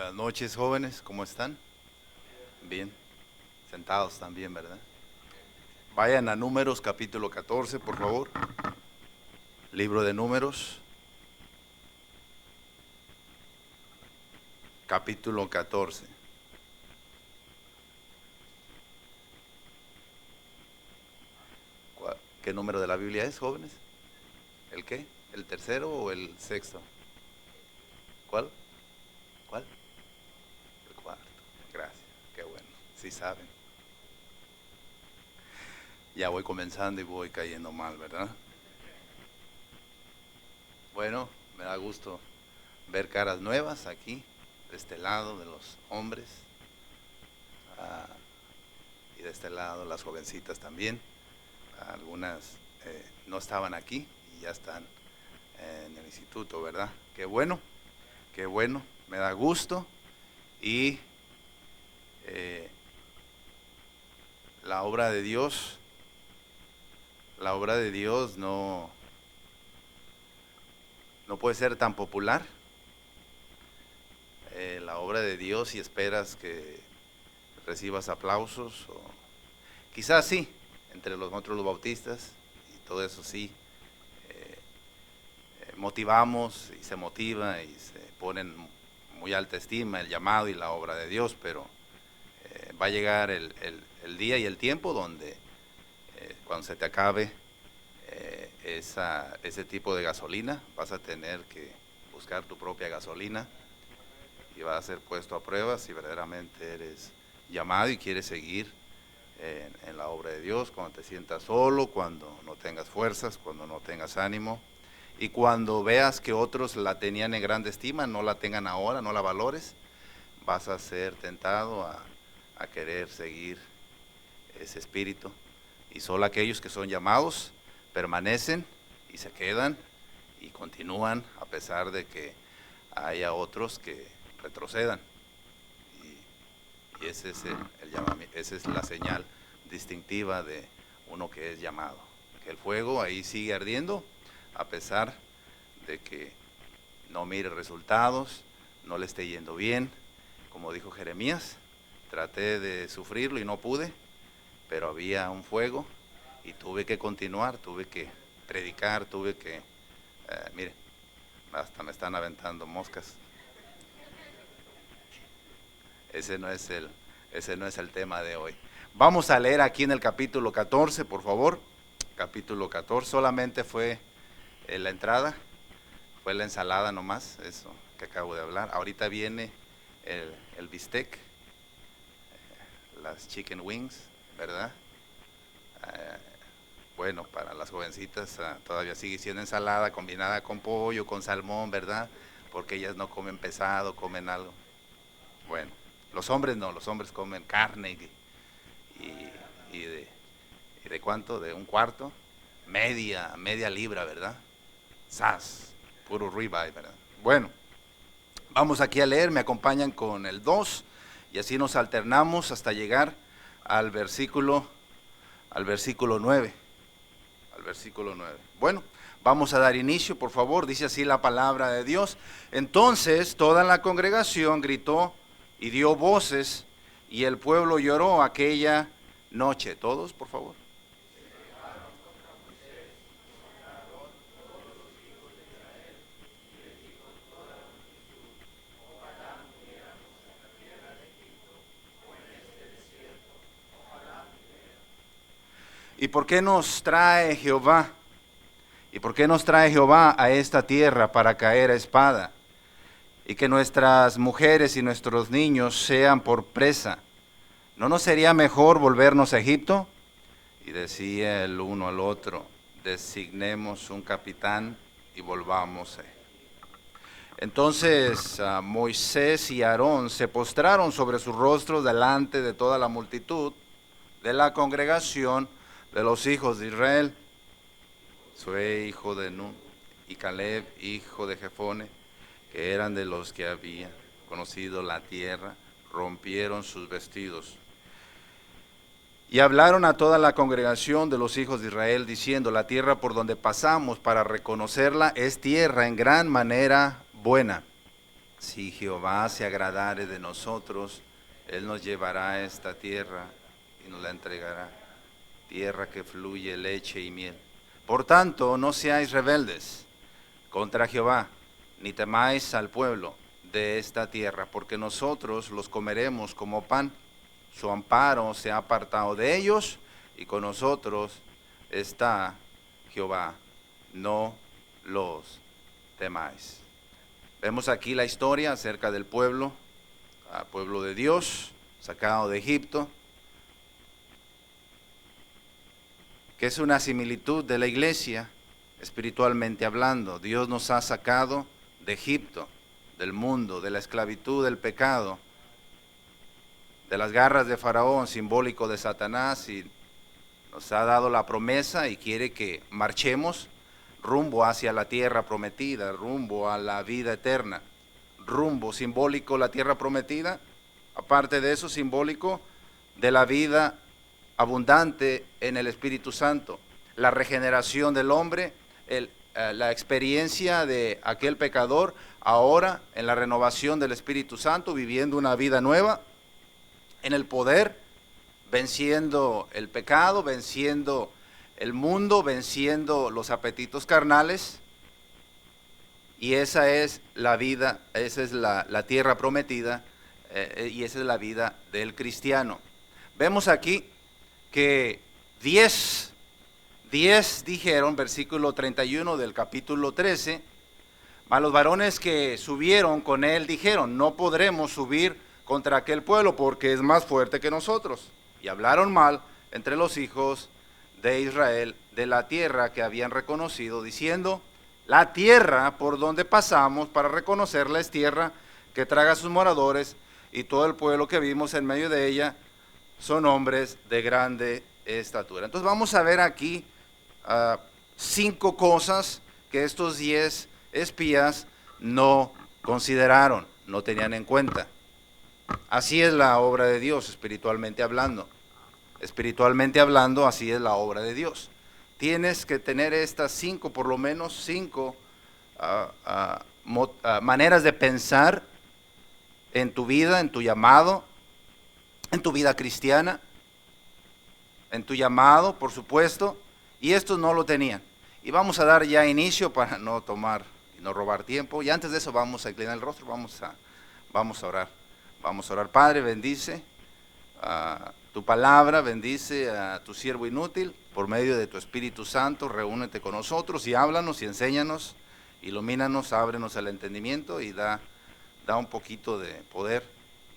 Buenas noches, jóvenes, ¿cómo están? Bien, sentados también, ¿verdad? Vayan a Números capítulo 14, por favor. Libro de Números, capítulo 14. ¿Qué número de la Biblia es, jóvenes? ¿El qué? ¿El tercero o el sexto? ¿Cuál? ¿Cuál? El cuarto. Gracias, qué bueno, sí saben. Ya voy comenzando y voy cayendo mal, ¿verdad? Bueno, me da gusto ver caras nuevas aquí, de este lado, de los hombres, ah, y de este lado las jovencitas también. Algunas no estaban aquí y ya están en el instituto, ¿verdad? Qué bueno, me da gusto. Y eh, la obra de Dios, no puede ser tan popular. La obra de Dios, si esperas que recibas aplausos, o quizás sí, entre los otros los bautistas y todo eso sí, eh, motivamos y se motiva y se pone en muy alta estima el llamado y la obra de Dios, pero va a llegar el día y el tiempo donde cuando se te acabe ese tipo de gasolina, vas a tener que buscar tu propia gasolina y vas a ser puesto a prueba si verdaderamente eres llamado y quieres seguir en la obra de Dios, cuando te sientas solo, cuando no tengas fuerzas, cuando no tengas ánimo, y cuando veas que otros la tenían en grande estima, no la tengan ahora, no la valores, vas a ser tentado a querer seguir ese espíritu. Y solo aquellos que son llamados permanecen y se quedan y continúan a pesar de que haya otros que retrocedan. Y ese es el llamamiento, esa es la señal distintiva de uno que es llamado. Que el fuego ahí sigue ardiendo a pesar de que no mire resultados, no le esté yendo bien. Como dijo Jeremías, traté de sufrirlo y no pude, pero había un fuego y tuve que continuar, tuve que predicar, tuve que, mire, hasta me están aventando moscas. Ese no es el tema de hoy. Vamos a leer aquí en el capítulo 14, por favor. Capítulo 14, solamente fue la entrada, fue la ensalada nomás, eso que acabo de hablar. Ahorita viene el bistec, las chicken wings, ¿verdad? Bueno, para las jovencitas todavía sigue siendo ensalada combinada con pollo, con salmón, ¿verdad? Porque ellas no comen pesado, comen algo. Bueno, los hombres no, los hombres comen carne y de cuánto, de un cuarto, media libra, ¿verdad? Sas, puro ribeye, ¿verdad? Bueno, vamos aquí a leer, me acompañan con el 2 y así nos alternamos hasta llegar al versículo 9. Al versículo 9. Bueno, vamos a dar inicio, por favor, dice así la palabra de Dios. Entonces toda la congregación gritó y dio voces y el pueblo lloró aquella noche. Todos, por favor. ¿Y por qué nos trae Jehová? ¿Y por qué nos trae Jehová a esta tierra para caer a espada? Y que nuestras mujeres y nuestros niños sean por presa. ¿No nos sería mejor volvernos a Egipto? Y decía el uno al otro, designemos un capitán y volvamos. Entonces Moisés y Aarón se postraron sobre sus rostros delante de toda la multitud de la congregación de los hijos de Israel. Josué, hijo de Nun, y Caleb, hijo de Jefone, que eran de los que habían conocido la tierra, rompieron sus vestidos. Y hablaron a toda la congregación de los hijos de Israel, diciendo, la tierra por donde pasamos para reconocerla es tierra en gran manera buena. Si Jehová se agradare de nosotros, Él nos llevará a esta tierra y nos la entregará, tierra que fluye leche y miel. Por tanto, no seáis rebeldes contra Jehová, ni temáis al pueblo de esta tierra, porque nosotros los comeremos como pan. Su amparo se ha apartado de ellos, y con nosotros está Jehová. No los temáis. Vemos aquí la historia acerca del pueblo de Dios, sacado de Egipto, que es una similitud de la iglesia, espiritualmente hablando. Dios nos ha sacado de Egipto, del mundo, de la esclavitud, del pecado, de las garras de Faraón, simbólico de Satanás, y nos ha dado la promesa y quiere que marchemos rumbo hacia la tierra prometida, rumbo a la vida eterna, rumbo simbólico la tierra prometida, aparte de eso simbólico de la vida abundante en el Espíritu Santo, la regeneración del hombre, la experiencia de aquel pecador ahora en la renovación del Espíritu Santo, viviendo una vida nueva en el poder, venciendo el pecado, venciendo el mundo, venciendo los apetitos carnales. Y esa es la vida, esa es la tierra prometida, y esa es la vida del cristiano. Vemos aquí que 10 dijeron, versículo 31 del capítulo 13, mas los varones que subieron con él dijeron, no podremos subir contra aquel pueblo porque es más fuerte que nosotros. Y hablaron mal entre los hijos de Israel de la tierra que habían reconocido, diciendo, la tierra por donde pasamos para reconocerla es tierra que traga a sus moradores, y todo el pueblo que vimos en medio de ella son hombres de grande estatura. Entonces vamos a ver aquí 5 cosas que estos 10 espías no consideraron, no tenían en cuenta. Así es la obra de Dios, espiritualmente hablando. Espiritualmente hablando, así es la obra de Dios. Tienes que tener estas 5, por lo menos 5 maneras de pensar en tu vida, en tu llamado, en tu vida cristiana, en tu llamado, por supuesto, y estos no lo tenían. Y vamos a dar ya inicio para no tomar y no robar tiempo. Y antes de eso vamos a inclinar el rostro, vamos a orar. Vamos a orar. Padre, bendice tu palabra, bendice a tu siervo inútil, por medio de tu Espíritu Santo, reúnete con nosotros y háblanos y enséñanos, ilumínanos, ábrenos el entendimiento y da un poquito de poder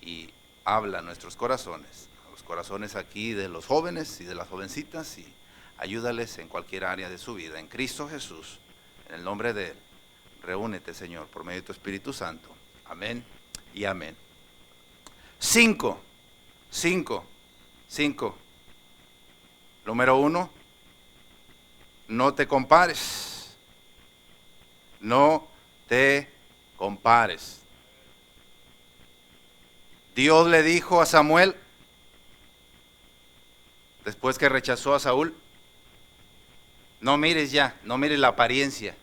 y habla a nuestros corazones, a los corazones aquí de los jóvenes y de las jovencitas, y ayúdales en cualquier área de su vida, en Cristo Jesús, en el nombre de Él. Reúnete, Señor, por medio de tu Espíritu Santo. Amén y amén. 5. Número 1, no te compares. No te compares. Dios le dijo a Samuel, después que rechazó a Saúl, no mires la apariencia.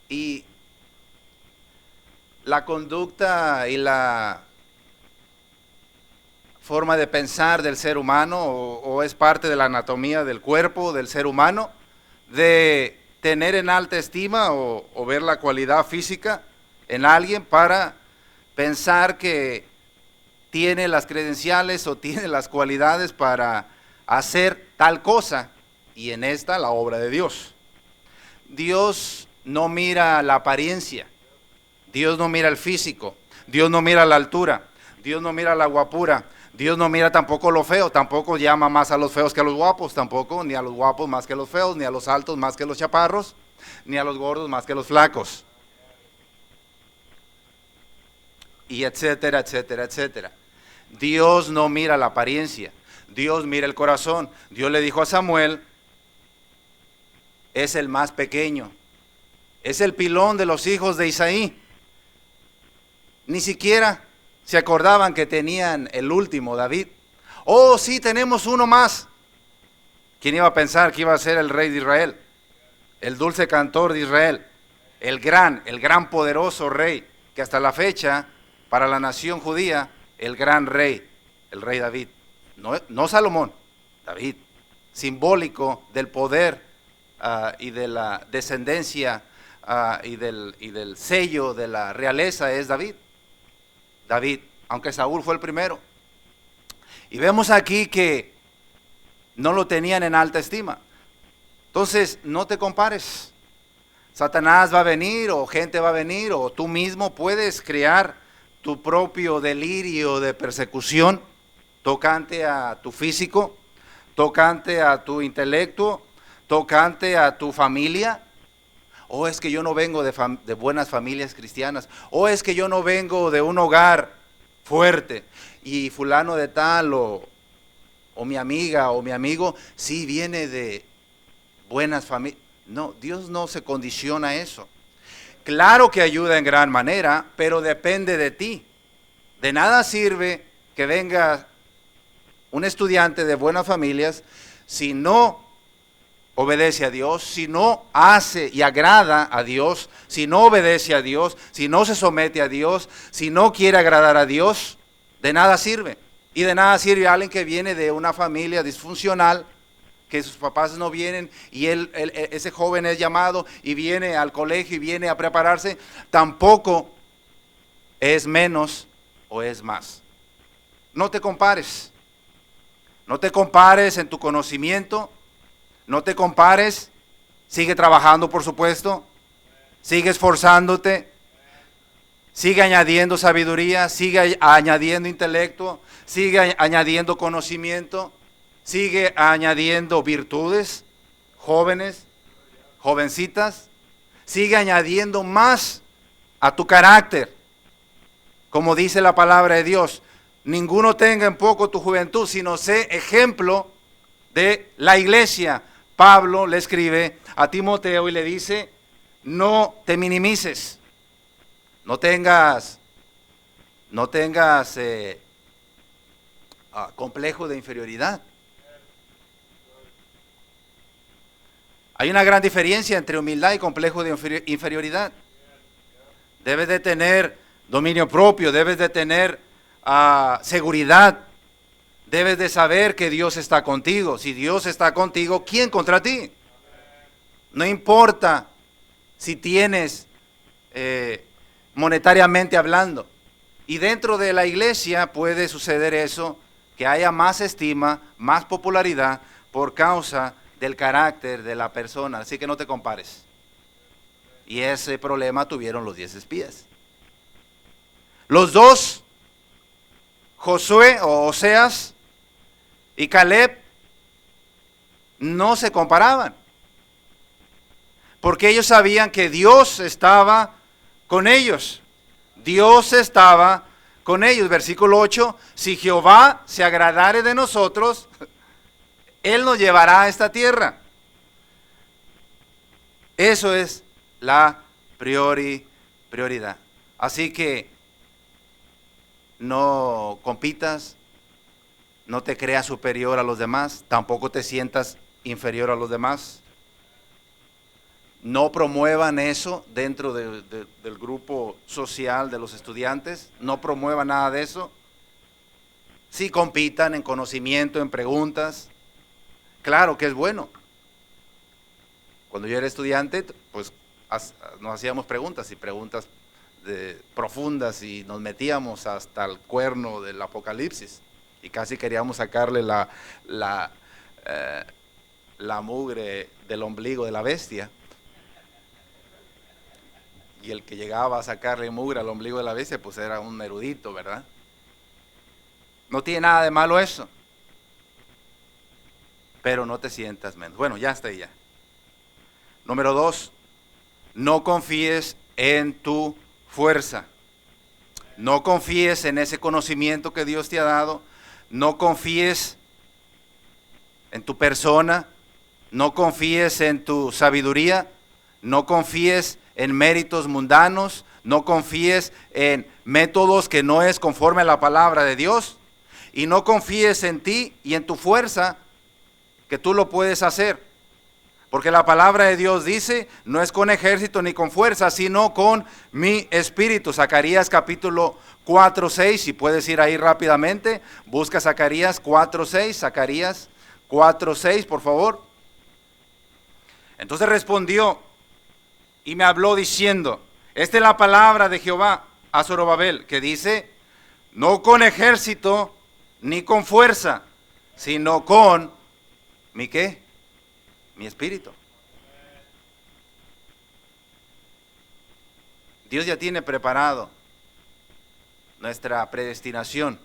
Y la conducta y la forma de pensar del ser humano, o es parte de la anatomía del cuerpo del ser humano, de tener en alta estima o ver la cualidad física en alguien para pensar que tiene las credenciales o tiene las cualidades para hacer tal cosa, y en esta la obra de Dios. Dios no mira la apariencia, Dios no mira el físico, Dios no mira la altura, Dios no mira la guapura, Dios no mira tampoco lo feo, tampoco llama más a los feos que a los guapos, tampoco, ni a los guapos más que a los feos, ni a los altos más que a los chaparros, ni a los gordos más que a los flacos. Y etcétera, etcétera, etcétera. Dios no mira la apariencia, Dios mira el corazón. Dios le dijo a Samuel, es el más pequeño, es el pilón de los hijos de Isaí. Ni siquiera se acordaban que tenían el último, David. Oh, sí, tenemos uno más. ¿Quién iba a pensar que iba a ser el rey de Israel? El dulce cantor de Israel, el gran poderoso rey, que hasta la fecha, para la nación judía, el gran rey, el rey David. No Salomón, David, simbólico del poder y de la descendencia y del sello de la realeza es David. David, aunque Saúl fue el primero. Y vemos aquí que no lo tenían en alta estima. Entonces, no te compares. Satanás va a venir, o gente va a venir, o tú mismo puedes crear tu propio delirio de persecución tocante a tu físico, tocante a tu intelecto, tocante a tu familia. O es que yo no vengo de buenas familias cristianas, o es que yo no vengo de un hogar fuerte, y fulano de tal, o mi amiga, o mi amigo, sí viene de buenas familias. No, Dios no se condiciona a eso. Claro que ayuda en gran manera, pero depende de ti. De nada sirve que venga un estudiante de buenas familias si no obedece a Dios, si no hace y agrada a Dios, si no obedece a Dios, si no se somete a Dios, si no quiere agradar a Dios, de nada sirve. Y de nada sirve alguien que viene de una familia disfuncional, que sus papás no vienen y ese joven es llamado y viene al colegio y viene a prepararse, tampoco es menos o es más. No te compares. No te compares en tu conocimiento, no te compares, sigue trabajando por supuesto, sigue esforzándote, sigue añadiendo sabiduría, sigue añadiendo intelecto, sigue añadiendo conocimiento, sigue añadiendo virtudes, jóvenes, jovencitas, sigue añadiendo más a tu carácter, como dice la palabra de Dios. Ninguno tenga en poco tu juventud, sino sé ejemplo de la iglesia. Pablo le escribe a Timoteo y le dice, no te minimices, no tengas complejo de inferioridad. Hay una gran diferencia entre humildad y complejo de inferioridad. Debes de tener dominio propio, debes de tener seguridad, debes de saber que Dios está contigo. Si Dios está contigo, ¿quién contra ti? No importa si tienes monetariamente hablando. Y dentro de la iglesia puede suceder eso, que haya más estima, más popularidad por causa del carácter de la persona. Así que no te compares. Y ese problema tuvieron los 10 espías. Los dos, Josué o Oseas y Caleb, no se comparaban, porque ellos sabían que Dios estaba con ellos. Dios estaba con ellos. Versículo 8, si Jehová se agradare de nosotros, Él nos llevará a esta tierra. Eso es la prioridad. Así que no compitas, no te creas superior a los demás, tampoco te sientas inferior a los demás. No promuevan eso dentro del grupo social de los estudiantes, no promuevan nada de eso. Sí compitan en conocimiento, en preguntas, claro que es bueno. Cuando yo era estudiante, pues nos hacíamos preguntas y preguntas profundas y nos metíamos hasta el cuerno del Apocalipsis y casi queríamos sacarle la mugre del ombligo de la bestia. Y el que llegaba a sacarle mugre al ombligo de la bestia, pues era un erudito, ¿verdad? No tiene nada de malo eso. Pero no te sientas menos. Bueno, ya está ya. Número 2, no confíes en tu fuerza. No confíes en ese conocimiento que Dios te ha dado. No confíes en tu persona. No confíes en tu sabiduría. No confíes en méritos mundanos. No confíes en métodos que no es conforme a la palabra de Dios. Y no confíes en ti y en tu fuerza, que tú lo puedes hacer. Porque la palabra de Dios dice, no es con ejército ni con fuerza, sino con mi espíritu. Zacarías capítulo 4:6, si puedes ir ahí rápidamente, busca Zacarías 4:6, Zacarías 4:6, por favor. Entonces respondió y me habló diciendo, esta es la palabra de Jehová a Zorobabel, que dice, no con ejército ni con fuerza, sino con mi ¿qué? Mi espíritu. Dios ya tiene preparado nuestra predestinación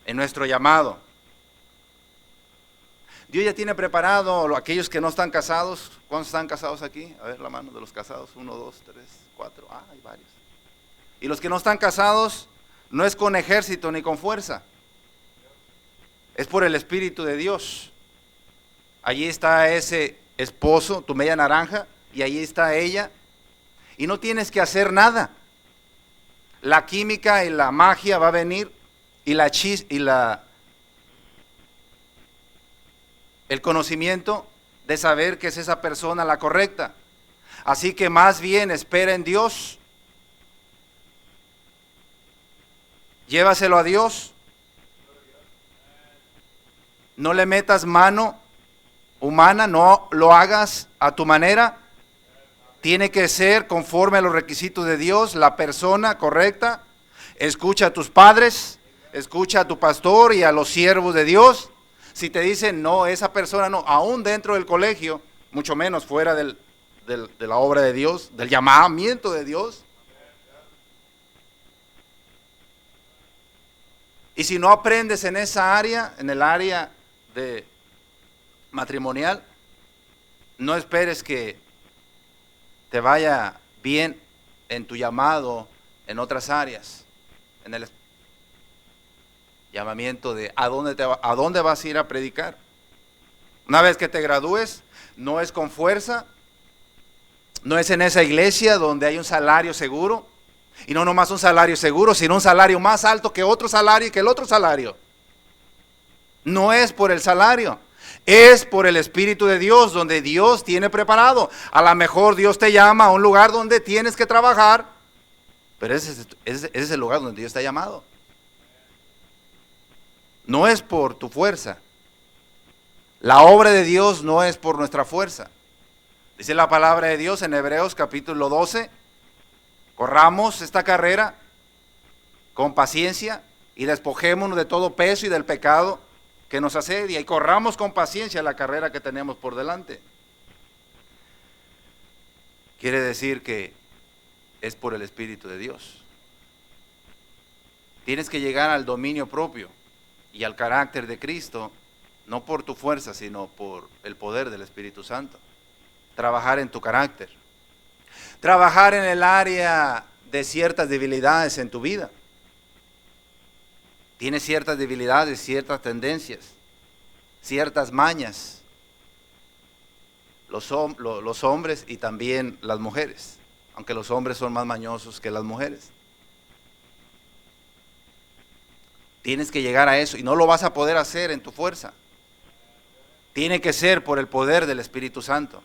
en nuestro llamado. Dios ya tiene preparado aquellos que no están casados. ¿Cuántos están casados aquí? A ver la mano de los casados. 1, 2, 3, 4. Ah, hay varios. Y los que no están casados, no es con ejército ni con fuerza. Es por el Espíritu de Dios. Allí está ese esposo, tu media naranja, y allí está ella. Y no tienes que hacer nada. La química y la magia va a venir, y el conocimiento de saber que es esa persona la correcta. Así que más bien espera en Dios. Llévaselo a Dios. No le metas mano humana, no lo hagas a tu manera. Tiene que ser conforme a los requisitos de Dios, la persona correcta. Escucha a tus padres, escucha a tu pastor y a los siervos de Dios. Si te dicen, no, esa persona no, aún dentro del colegio, mucho menos fuera de la obra de Dios, del llamamiento de Dios. Y si no aprendes en esa área, en el área de matrimonial, no esperes que te vaya bien en tu llamado en otras áreas, en el llamamiento de a dónde vas a ir a predicar. Una vez que te gradúes, no es con fuerza, no es en esa iglesia donde hay un salario seguro, y no nomás un salario seguro, sino un salario más alto que otro salario y que el otro salario. No es por el salario, es por el Espíritu de Dios, donde Dios tiene preparado. A lo mejor Dios te llama a un lugar donde tienes que trabajar, pero ese es el lugar donde Dios te ha llamado. No es por tu fuerza. La obra de Dios no es por nuestra fuerza. Dice la palabra de Dios en Hebreos capítulo 12, corramos esta carrera con paciencia y despojémonos de todo peso y del pecado que nos asedia y corramos con paciencia la carrera que tenemos por delante. Quiere decir que es por el Espíritu de Dios. Tienes que llegar al dominio propio y al carácter de Cristo, no por tu fuerza, sino por el poder del Espíritu Santo. Trabajar en tu carácter. Trabajar en el área de ciertas debilidades en tu vida. Tienes ciertas debilidades, ciertas tendencias, ciertas mañas. Los hombres y también las mujeres, aunque los hombres son más mañosos que las mujeres. Tienes que llegar a eso y no lo vas a poder hacer en tu fuerza. Tiene que ser por el poder del Espíritu Santo.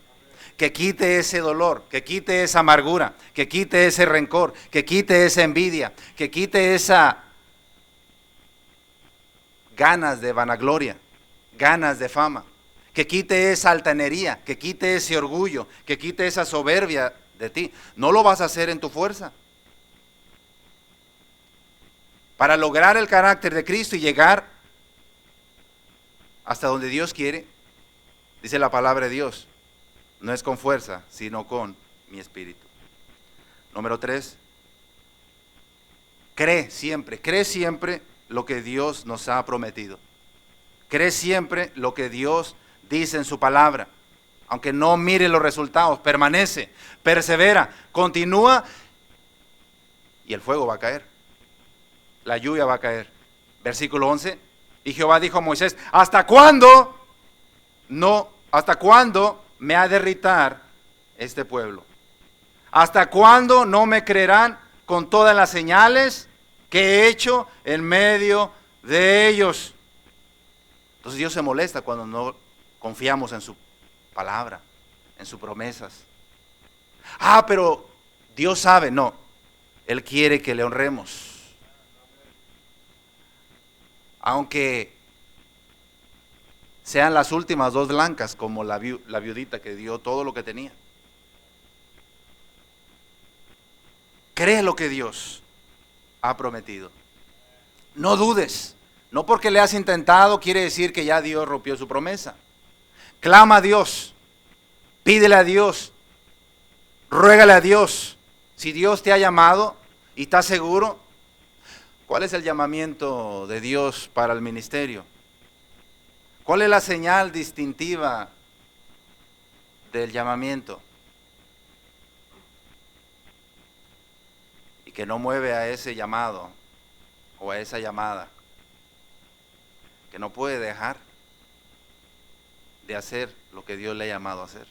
Que quite ese dolor, que quite esa amargura, que quite ese rencor, que quite esa envidia, que quite esa ganas de vanagloria, ganas de fama, que quite esa altanería, que quite ese orgullo, que quite esa soberbia de ti. No lo vas a hacer en tu fuerza. Para lograr el carácter de Cristo y llegar hasta donde Dios quiere, dice la palabra de Dios, no es con fuerza, sino con mi espíritu. Número 3, cree siempre lo que Dios nos ha prometido. Cree siempre lo que Dios dice en su palabra. Aunque no mire los resultados, permanece, persevera, continúa y el fuego va a caer. La lluvia va a caer. Versículo 11. Y Jehová dijo a Moisés, ¿hasta cuándo me ha de irritar este pueblo? ¿Hasta cuándo no me creerán con todas las señales que he hecho en medio de ellos? Entonces Dios se molesta cuando no confiamos en su palabra. en sus promesas. Ah, pero Dios sabe. No, Él quiere que le honremos. Aunque sean las últimas dos blancas, como la viudita que dio todo lo que tenía. Cree lo que Dios ha prometido. No dudes. No porque le has intentado quiere decir que ya Dios rompió su promesa. Clama a Dios. Pídele a Dios. Ruégale a Dios. Si Dios te ha llamado y estás seguro, ¿cuál es el llamamiento de Dios para el ministerio? ¿Cuál es la señal distintiva del llamamiento? Y que no mueve a ese llamado o a esa llamada, que no puede dejar de hacer lo que Dios le ha llamado a hacer.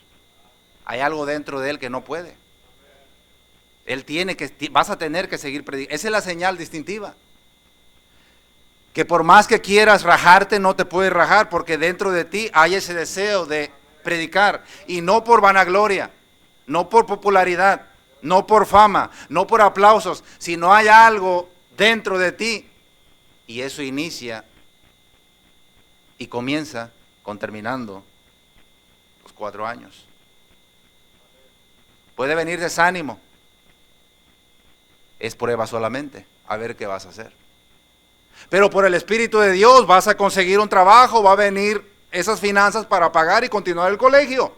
Hay algo dentro de él que no puede. Vas a tener que seguir predicando. Esa es la señal distintiva. Que por más que quieras rajarte, no te puedes rajar, porque dentro de ti hay ese deseo de predicar. Y no por vanagloria, no por popularidad, no por fama, no por aplausos, sino hay algo dentro de ti. Y eso inicia y comienza terminando los 4 años. Puede venir desánimo. Es prueba solamente, a ver qué vas a hacer. Pero por el Espíritu de Dios vas a conseguir un trabajo, va a venir esas finanzas para pagar y continuar el colegio.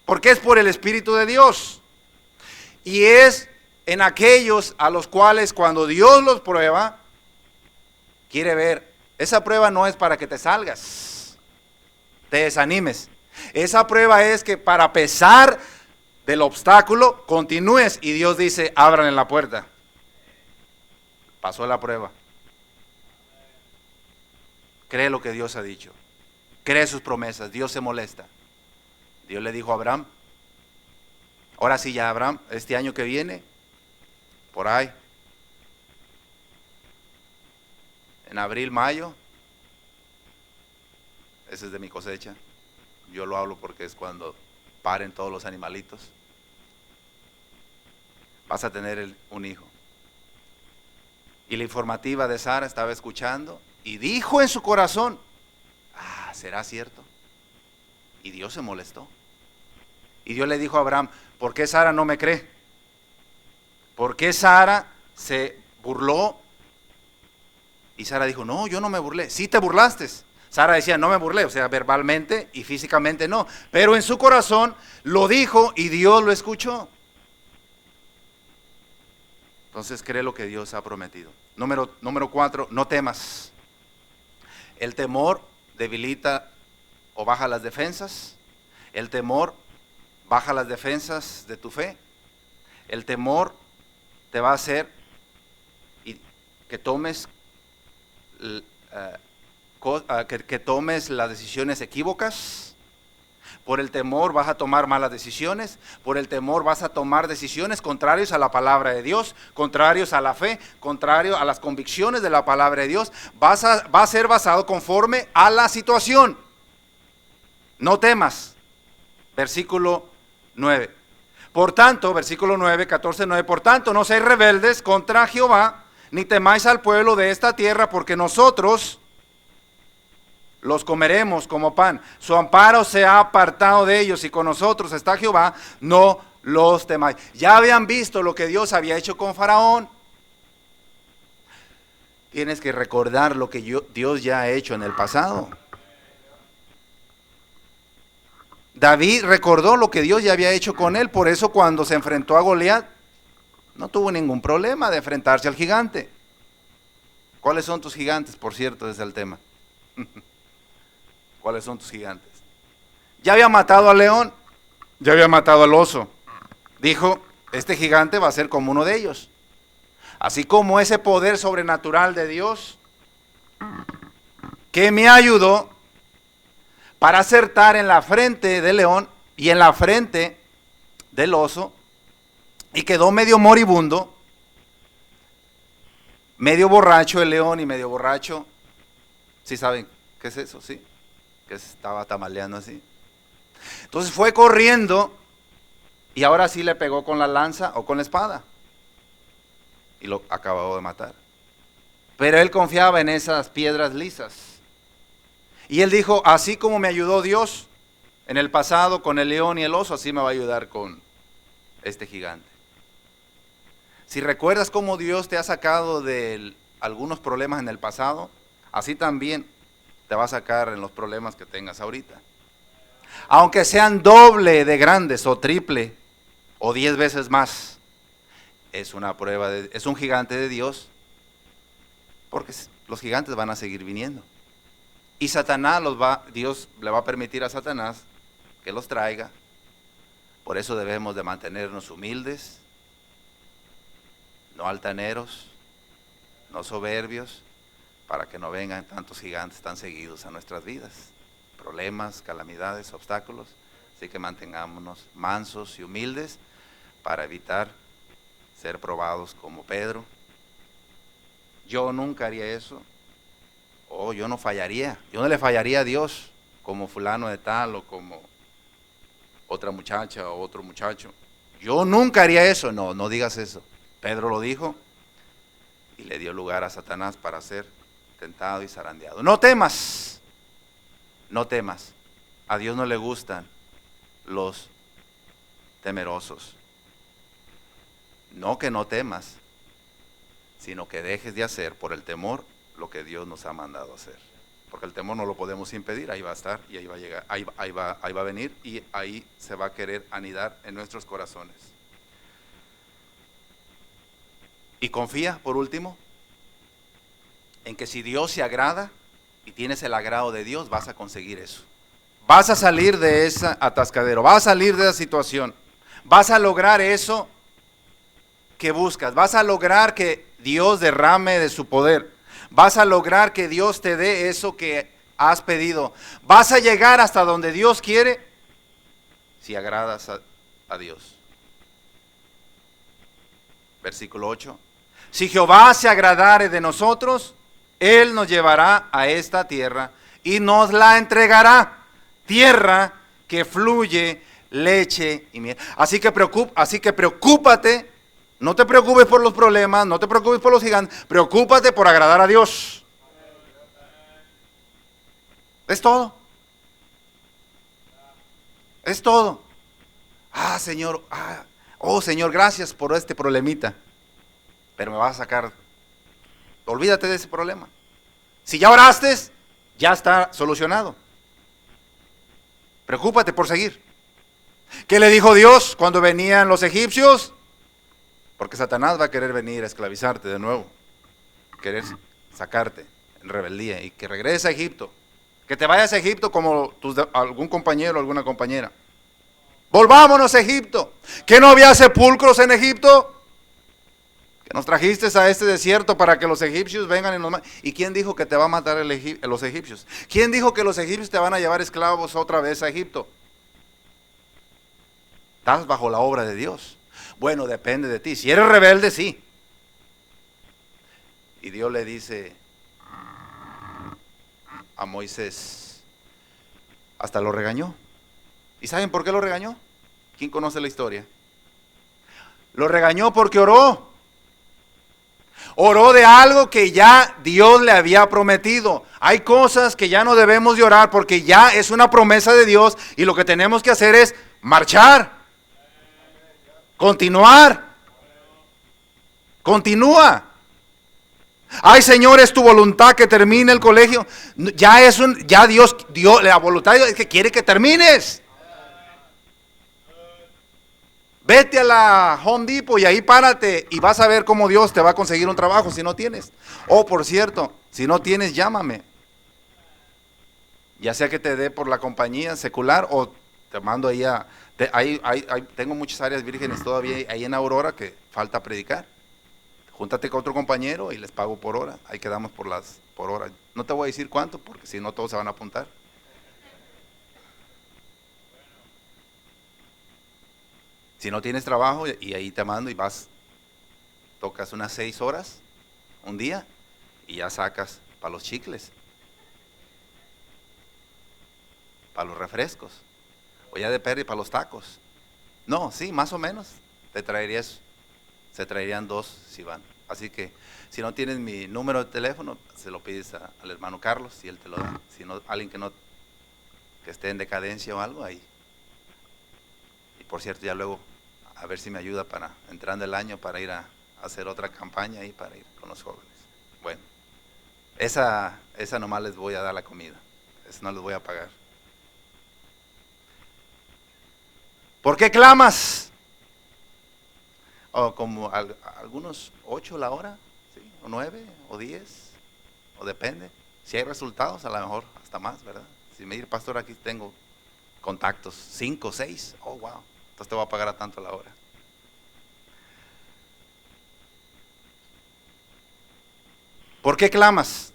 Porque es por el Espíritu de Dios. Y es en aquellos a los cuales cuando Dios los prueba, quiere ver, esa prueba no es para que te salgas, te desanimes. Esa prueba es que para pesar del obstáculo, continúes y Dios dice, abran la puerta. Pasó la prueba. Cree lo que Dios ha dicho. Cree sus promesas. Dios se molesta. Dios le dijo a Abraham, ahora sí ya Abraham, este año que viene, por ahí, en abril, mayo, ese es de mi cosecha. Yo lo hablo porque es cuando paren todos los animalitos. Vas a tener un hijo. Y la informativa de Sara estaba escuchando y dijo en su corazón, ¿será cierto? Y Dios se molestó. Y Dios le dijo a Abraham, ¿por qué Sara no me cree? ¿Por qué Sara se burló? Y Sara dijo, no, yo no me burlé. Sí te burlaste. Sara decía, no me burlé, o sea, verbalmente y físicamente no. Pero en su corazón lo dijo y Dios lo escuchó. Entonces cree lo que Dios ha prometido. Número 4, no temas. El temor debilita o baja las defensas. El temor baja las defensas de tu fe. El temor te va a hacer que tomes las decisiones equívocas. Por el temor vas a tomar malas decisiones. Por el temor vas a tomar decisiones contrarias a la palabra de Dios, contrarios a la fe, contrario a las convicciones de la palabra de Dios. Va a ser basado conforme a la situación. No temas. Versículo 9. Por tanto, versículo 9, 14:9, por tanto, no seáis rebeldes contra Jehová, ni temáis al pueblo de esta tierra, porque nosotros los comeremos como pan. Su amparo se ha apartado de ellos y con nosotros está Jehová, no los temáis. Ya habían visto lo que Dios había hecho con Faraón. Tienes que recordar lo que Dios ya ha hecho en el pasado. David recordó lo que Dios ya había hecho con él, por eso cuando se enfrentó a Goliat, no tuvo ningún problema de enfrentarse al gigante. ¿Cuáles son tus gigantes? Por cierto, ese es el tema. ¿Cuáles son tus gigantes? Ya había matado al león, ya había matado al oso. Dijo, este gigante va a ser como uno de ellos. Así como ese poder sobrenatural de Dios que me ayudó para acertar en la frente del león y en la frente del oso, y quedó medio moribundo, medio borracho el león y medio borracho. ¿Sí saben qué es eso? Sí, que estaba tamaleando así. Entonces fue corriendo y ahora sí le pegó con la lanza o con la espada y lo acabó de matar. Pero él confiaba en esas piedras lisas. Y él dijo, así como me ayudó Dios en el pasado con el león y el oso, así me va a ayudar con este gigante. Si recuerdas cómo Dios te ha sacado de algunos problemas en el pasado, así también te va a sacar en los problemas que tengas ahorita. Aunque sean doble de grandes o triple o 10 veces más, es una prueba, es un gigante de Dios, porque los gigantes van a seguir viniendo. Y Satanás Dios le va a permitir a Satanás que los traiga. Por eso debemos de mantenernos humildes, no altaneros, no soberbios, para que no vengan tantos gigantes tan seguidos a nuestras vidas. Problemas, calamidades, obstáculos. Así que mantengámonos mansos y humildes para evitar ser probados como Pedro. Yo nunca haría eso. Yo no fallaría. Yo no le fallaría a Dios como fulano de tal o como otra muchacha o otro muchacho. Yo nunca haría eso. No, no digas eso. Pedro lo dijo y le dio lugar a Satanás para ser tentado y zarandeado. No temas. No temas. A Dios no le gustan los temerosos. No que no temas, sino que dejes de hacer por el temor lo que Dios nos ha mandado hacer. Porque el temor no lo podemos impedir, ahí va a estar y ahí va a llegar, ahí va a venir y ahí se va a querer anidar en nuestros corazones. Y confía, por último, en que si Dios se agrada y tienes el agrado de Dios, vas a conseguir eso. Vas a salir de ese atascadero, vas a salir de esa situación, vas a lograr eso que buscas, vas a lograr que Dios derrame de su poder, vas a lograr que Dios te dé eso que has pedido, vas a llegar hasta donde Dios quiere si agradas a Dios. Versículo 8. Si Jehová se agradare de nosotros, Él nos llevará a esta tierra y nos la entregará, tierra que fluye leche y miel. Así que preocúpate. No te preocupes por los problemas, no te preocupes por los gigantes, preocúpate por agradar a Dios. Es todo. Es todo. Señor, Señor, gracias por este problemita. Pero me vas a sacar. Olvídate de ese problema. Si ya oraste, ya está solucionado. Preocúpate por seguir. ¿Qué le dijo Dios cuando venían los egipcios? Porque Satanás va a querer venir a esclavizarte de nuevo, querer sacarte en rebeldía y que regreses a Egipto, que te vayas a Egipto como algún compañero o alguna compañera. Volvámonos a Egipto. ¿Que no había sepulcros en Egipto? Que nos trajiste a este desierto para que los egipcios vengan y nos maten. ¿Y quién dijo que te va a matar los egipcios? ¿Quién dijo que los egipcios te van a llevar esclavos otra vez a Egipto? Estás bajo la obra de Dios. Bueno, depende de ti. Si eres rebelde, sí. Y Dios le dice a Moisés, hasta lo regañó. ¿Y saben por qué lo regañó? ¿Quién conoce la historia? Lo regañó porque oró. Oró de algo que ya Dios le había prometido. Hay cosas que ya no debemos de orar porque ya es una promesa de Dios y lo que tenemos que hacer es marchar. Continuar. Continúa. Ay, Señor, es tu voluntad que termine el colegio. Ya Dios, la voluntad de Dios es que quiere que termines. Vete a la Home Depot y ahí párate y vas a ver cómo Dios te va a conseguir un trabajo si no tienes. Por cierto, si no tienes, llámame. Ya sea que te dé por la compañía secular o te mando ahí tengo muchas áreas vírgenes todavía ahí en Aurora que falta predicar. Júntate con otro compañero y les pago por hora. Ahí quedamos por hora. No te voy a decir cuánto porque si no todos se van a apuntar. Si no tienes trabajo y ahí te mando y vas, tocas unas 6 horas un día y ya sacas para los chicles, para los refrescos. o ya de pérdida para los tacos. No, sí, más o menos, te traería eso. Se traerían 2 si van. Así que si no tienes mi número de teléfono, se lo pides al hermano Carlos y él te lo da. Si no, alguien que esté en decadencia o algo, ahí. Y por cierto, ya luego a ver si me ayuda para entrando el año para ir a hacer otra campaña ahí para ir con los jóvenes. Bueno, esa nomás les voy a dar la comida. Esa no les voy a pagar. ¿Por qué clamas? O como algunos 8 la hora, ¿sí? O 9 o 10, o depende. Si hay resultados, a lo mejor hasta más, ¿verdad? Si me dice, pastor, aquí tengo contactos, 5, 6, oh, wow, entonces te voy a pagar a tanto la hora. ¿Por qué clamas?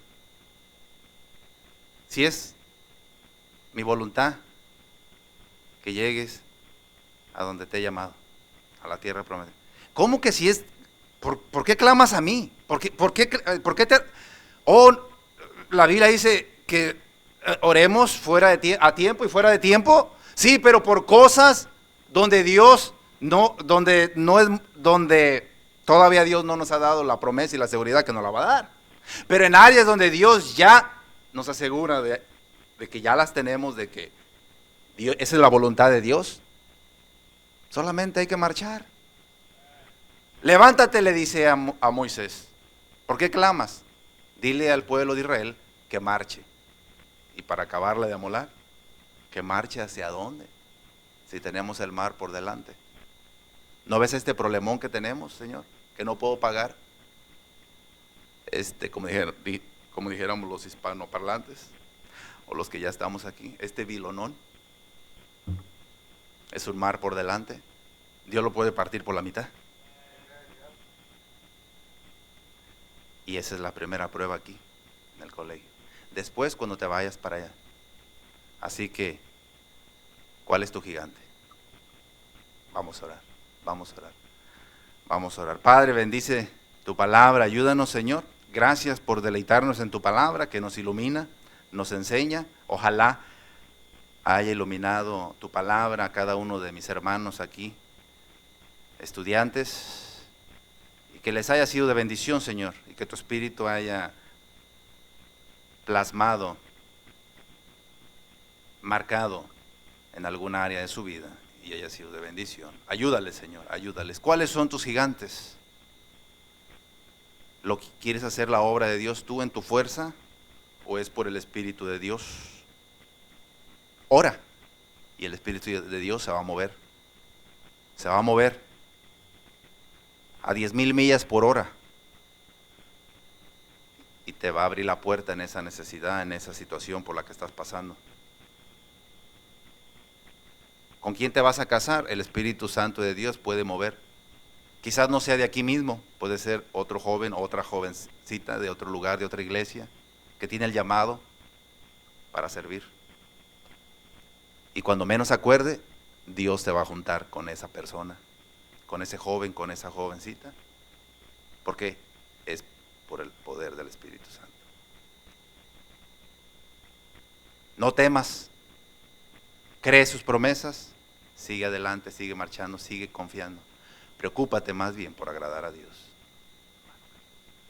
Si es mi voluntad que llegues a donde te he llamado, a la tierra prometida. ¿Cómo que si es? ¿Por qué clamas a mí? ¿Por qué te? Oh, la Biblia dice que oremos a tiempo y fuera de tiempo. Sí, pero por cosas donde Dios donde todavía Dios no nos ha dado la promesa y la seguridad que nos la va a dar. Pero en áreas donde Dios ya nos asegura de que ya las tenemos, de que esa es la voluntad de Dios. Solamente hay que marchar. Levántate, le dice a Moisés. ¿Por qué clamas? Dile al pueblo de Israel que marche. Y para acabarla de amolar, que marche hacia dónde, si tenemos el mar por delante. ¿No ves este problemón que tenemos, Señor? Que no puedo pagar. Como dijéramos los hispanoparlantes, o los que ya estamos aquí, este vilonón es un mar por delante. Dios lo puede partir por la mitad. Y esa es la primera prueba aquí, en el colegio. Después, cuando te vayas para allá. Así que, ¿cuál es tu gigante? Vamos a orar, vamos a orar, vamos a orar. Padre, bendice tu palabra, ayúdanos, Señor. Gracias por deleitarnos en tu palabra, que nos ilumina, nos enseña. Ojalá haya iluminado tu palabra a cada uno de mis hermanos aquí, estudiantes, y que les haya sido de bendición, Señor, y que tu Espíritu haya plasmado, marcado en alguna área de su vida y haya sido de bendición. Ayúdales, Señor, ayúdales. ¿Cuáles son tus gigantes? ¿Lo que quieres hacer la obra de Dios tú en tu fuerza o es por el Espíritu de Dios? Ora y el Espíritu de Dios se va a mover. Se va a mover a 10,000 millas por hora y te va a abrir la puerta en esa necesidad, en esa situación por la que estás pasando. ¿Con quién te vas a casar? El Espíritu Santo de Dios puede mover. Quizás no sea de aquí mismo, puede ser otro joven o otra jovencita de otro lugar, de otra iglesia, que tiene el llamado para servir. Y cuando menos acuerde, Dios te va a juntar con esa persona, con ese joven, con esa jovencita. Porque es por el poder del Espíritu Santo. No temas, cree sus promesas, sigue adelante, sigue marchando, sigue confiando. Preocúpate más bien por agradar a Dios.